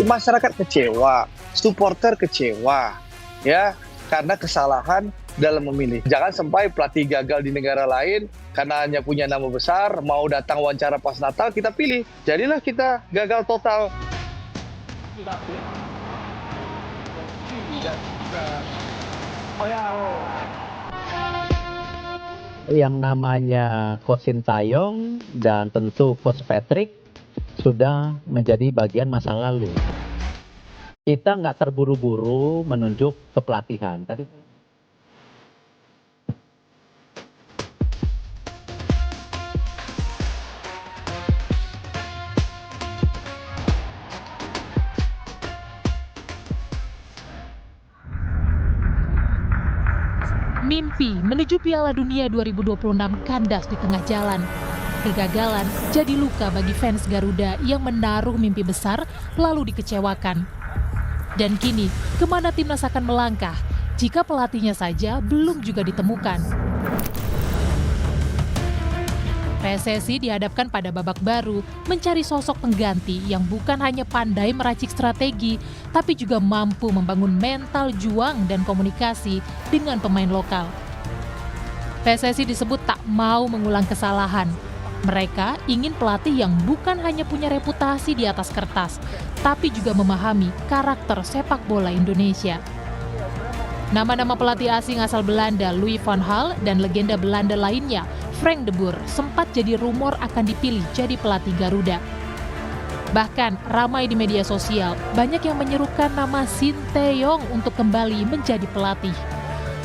Masyarakat kecewa, supporter kecewa, ya, karena kesalahan dalam memilih. Jangan sampai pelatih gagal di negara lain karena hanya punya nama besar, mau datang wawancara pas Natal kita pilih. Jadilah kita gagal total. Yang namanya Coach Sintayong dan tentu Coach Patrick sudah menjadi bagian masa lalu. Kita nggak terburu-buru menunjuk kepelatihan. Tadi Mimpi menuju Piala Dunia 2026 kandas di tengah jalan. Kegagalan jadi luka bagi fans Garuda yang menaruh mimpi besar lalu dikecewakan. Dan kini, kemana timnas akan melangkah jika pelatihnya saja belum juga ditemukan? PSSI dihadapkan pada babak baru mencari sosok pengganti yang bukan hanya pandai meracik strategi, tapi juga mampu membangun mental juang dan komunikasi dengan pemain lokal. PSSI disebut tak mau mengulang kesalahan. Mereka ingin pelatih yang bukan hanya punya reputasi di atas kertas, tapi juga memahami karakter sepak bola Indonesia. Nama-nama pelatih asing asal Belanda, Louis van Gaal, dan legenda Belanda lainnya, Frank de Boer, sempat jadi rumor akan dipilih jadi pelatih Garuda. Bahkan ramai di media sosial, banyak yang menyerukan nama Sintayong untuk kembali menjadi pelatih.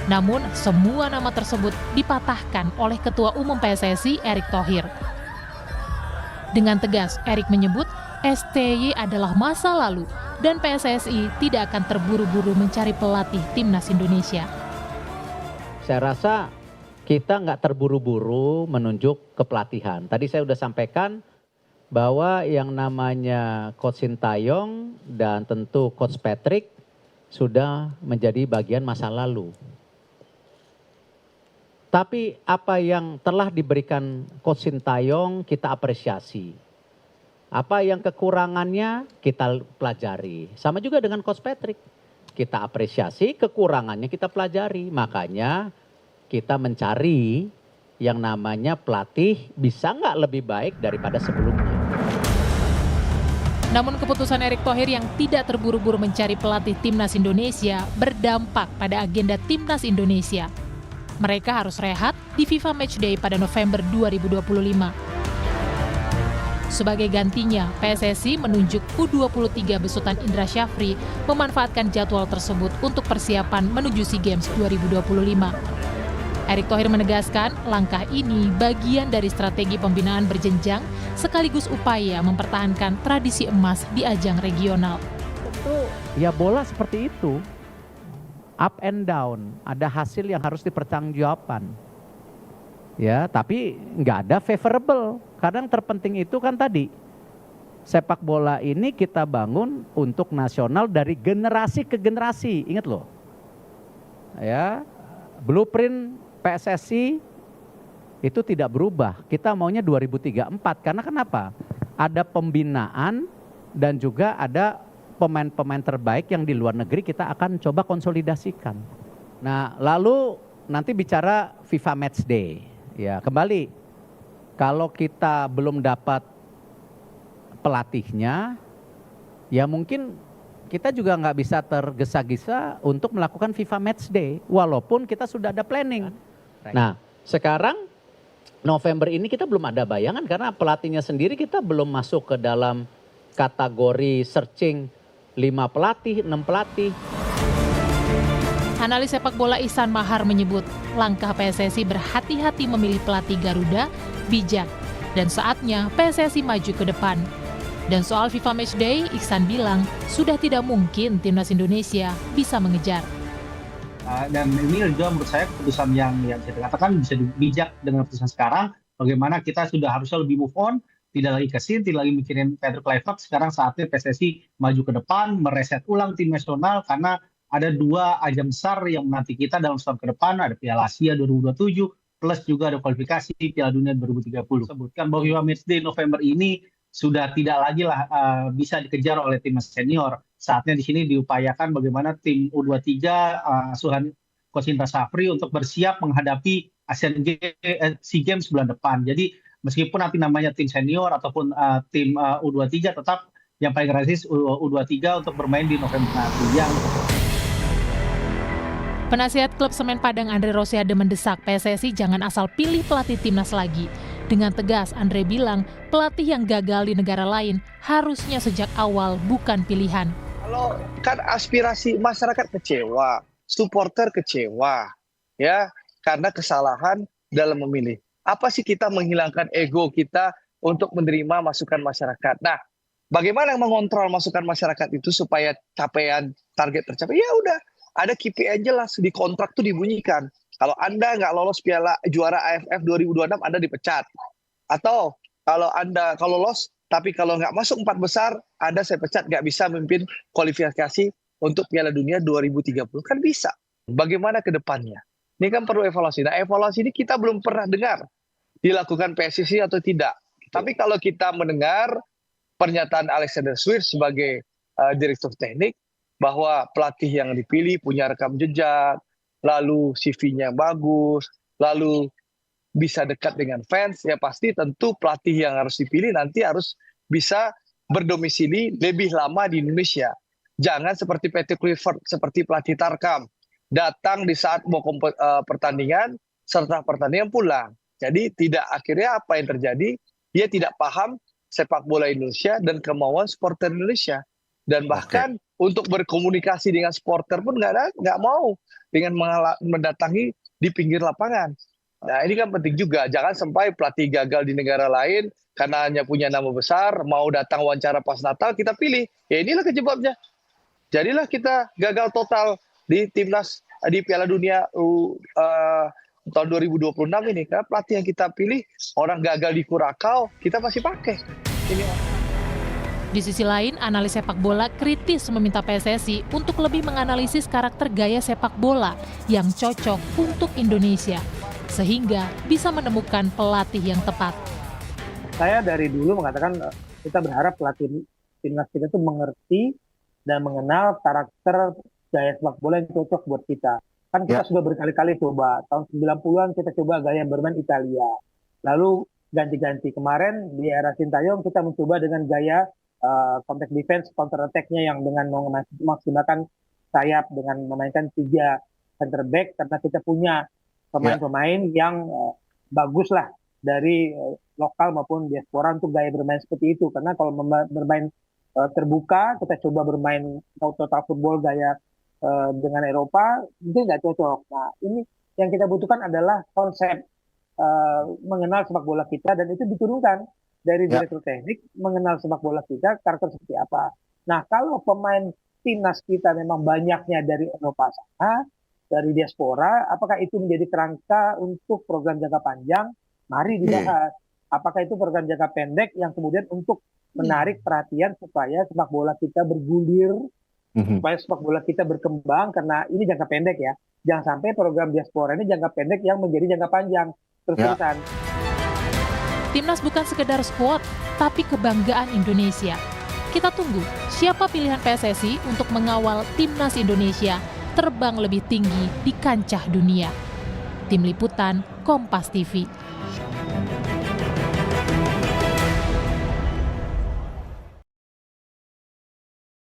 Namun, semua nama tersebut dipatahkan oleh Ketua Umum PSSI, Erick Thohir. Dengan tegas, Erick menyebut STY adalah masa lalu dan PSSI tidak akan terburu-buru mencari pelatih timnas Indonesia. saya rasa kita nggak terburu-buru menunjuk kepelatihan. Tadi saya sudah sampaikan bahwa yang namanya Coach Sintayong dan tentu Coach Patrick sudah menjadi bagian masa lalu. Tapi apa yang telah diberikan Coach Sintayong kita apresiasi. Apa yang kekurangannya kita pelajari. Sama juga dengan Coach Patrick. Kita apresiasi, kekurangannya kita pelajari. Makanya kita mencari yang namanya pelatih bisa nggak lebih baik daripada sebelumnya. Namun keputusan Erick Thohir yang tidak terburu-buru mencari pelatih timnas Indonesia berdampak pada agenda timnas Indonesia. Mereka harus rehat di FIFA Matchday pada November 2025. Sebagai gantinya, PSSI menunjuk U23 besutan Indra Syafri memanfaatkan jadwal tersebut untuk persiapan menuju SEA Games 2025. Erick Thohir menegaskan langkah ini bagian dari strategi pembinaan berjenjang sekaligus upaya mempertahankan tradisi emas di ajang regional. Ya bola seperti itu, up and down, ada hasil yang harus dipertanggungjawabkan. Ya, tapi nggak ada favorable. Kadang terpenting itu kan tadi, sepak bola ini kita bangun untuk nasional dari generasi ke generasi. Ingat loh, ya, blueprint PSSI itu tidak berubah. Kita maunya 2034. Karena kenapa? Ada pembinaan dan juga ada pemain-pemain terbaik yang di luar negeri kita akan coba konsolidasikan. Nah, lalu nanti bicara FIFA Matchday. Ya, kembali, kalau kita belum dapat pelatihnya, ya mungkin kita juga nggak bisa tergesa-gesa untuk melakukan FIFA Matchday, walaupun kita sudah ada planning. Nah, sekarang November ini kita belum ada bayangan karena pelatihnya sendiri kita belum masuk ke dalam kategori searching 5 pelatih, 6 pelatih. Analis sepak bola Ihsan Mahar menyebut langkah PSSI berhati-hati memilih pelatih Garuda bijak dan saatnya PSSI maju ke depan. Dan soal FIFA Matchday, Ihsan bilang sudah tidak mungkin timnas Indonesia bisa mengejar. Dan ini juga menurut saya keputusan yang saya katakan bisa bijak dengan keputusan sekarang. Bagaimana kita sudah harusnya lebih move on, tidak lagi kesin, tidak lagi mikirin Patrick Kluivert. Sekarang saatnya PSSI maju ke depan, mereset ulang tim nasional karena ada 2 ajang besar yang menanti kita dalam setahun ke depan. Ada Piala Asia 2027 plus juga ada kualifikasi Piala Dunia 2030. Sebutkan bahwa FIFA Matchday November ini sudah tidak lagi lah bisa dikejar oleh timnas senior. Saatnya di sini diupayakan bagaimana tim U23 asuhan Coach Indra Safri untuk bersiap menghadapi SEA Games bulan depan. Jadi meskipun nanti namanya tim senior ataupun tim U23, tetap yang paling realistis U23 untuk bermain di November nanti. Penasihat klub Semen Padang Andre Rosiade mendesak PSSI jangan asal pilih pelatih timnas lagi. Dengan tegas, Andre bilang pelatih yang gagal di negara lain harusnya sejak awal bukan pilihan. Kalau kan aspirasi masyarakat kecewa, supporter kecewa, ya karena kesalahan dalam memilih. Apa sih kita menghilangkan ego kita untuk menerima masukan masyarakat? Nah, bagaimana mengontrol masukan masyarakat itu supaya capaian target tercapai? Ya udah, ada KPI jelas di kontrak tuh dibunyikan. Kalau Anda nggak lolos Piala Juara AFF 2026, Anda dipecat. Atau kalau Anda lolos, tapi kalau nggak masuk 4 besar, Anda saya pecat, nggak bisa memimpin kualifikasi untuk Piala Dunia 2030. Kan bisa. Bagaimana ke depannya? Ini kan perlu evaluasi. Nah, evaluasi ini kita belum pernah dengar dilakukan PSSI atau tidak. Tapi kalau kita mendengar pernyataan Alexander Swier sebagai direktur teknik, bahwa pelatih yang dipilih punya rekam jejak, lalu CV-nya bagus, lalu bisa dekat dengan fans, ya pasti tentu pelatih yang harus dipilih nanti harus bisa berdomisili lebih lama di Indonesia. Jangan seperti Patrick Kluivert, seperti pelatih Tarkam, datang di saat mau pertandingan, serta pertandingan pulang. Jadi tidak, akhirnya apa yang terjadi, dia tidak paham sepak bola Indonesia dan kemauan supporter Indonesia. Dan bahkan untuk berkomunikasi dengan supporter pun nggak mau dengan mendatangi di pinggir lapangan. Nah ini kan penting juga, jangan sampai pelatih gagal di negara lain karena hanya punya nama besar, mau datang wawancara pas Natal kita pilih. Ya inilah kejebaknya. Jadilah kita gagal total di timnas di Piala Dunia tahun 2026 ini, karena pelatih yang kita pilih orang gagal di Kurakau, kita masih pakai. Di sisi lain, analis sepak bola kritis meminta PSSI untuk lebih menganalisis karakter gaya sepak bola yang cocok untuk Indonesia, sehingga bisa menemukan pelatih yang tepat. Saya dari dulu mengatakan kita berharap pelatih timnas kita itu mengerti dan mengenal karakter gaya sepak bola yang cocok buat kita. Kan kita sudah berkali-kali coba, tahun 90-an kita coba gaya bermain Italia, lalu ganti-ganti. Kemarin di era Sintayong kita mencoba dengan gaya compact defense, counter attack-nya yang dengan memaksimalkan sayap dengan memainkan 3 center back, karena kita punya pemain-pemain yang bagus lah dari lokal maupun diaspora untuk gaya bermain seperti itu. Karena kalau bermain terbuka, kita coba bermain total football gaya dengan Eropa, itu nggak cocok. Nah ini yang kita butuhkan adalah konsep mengenal sepak bola kita, dan itu diturunkan dari direktur teknik, mengenal sepak bola kita, karakter seperti apa. Nah, kalau pemain timnas kita memang banyaknya dari Eropa sana, dari diaspora, apakah itu menjadi kerangka untuk program jangka panjang? Mari dibahas. Apakah itu program jangka pendek yang kemudian untuk menarik perhatian supaya sepak bola kita bergulir, supaya sepak bola kita berkembang, karena ini jangka pendek ya. Jangan sampai program diaspora ini jangka pendek yang menjadi jangka panjang. Terus-terusan. Timnas bukan sekedar skuad, tapi kebanggaan Indonesia. Kita tunggu siapa pilihan PSSI untuk mengawal timnas Indonesia terbang lebih tinggi di kancah dunia. Tim Liputan, Kompas TV.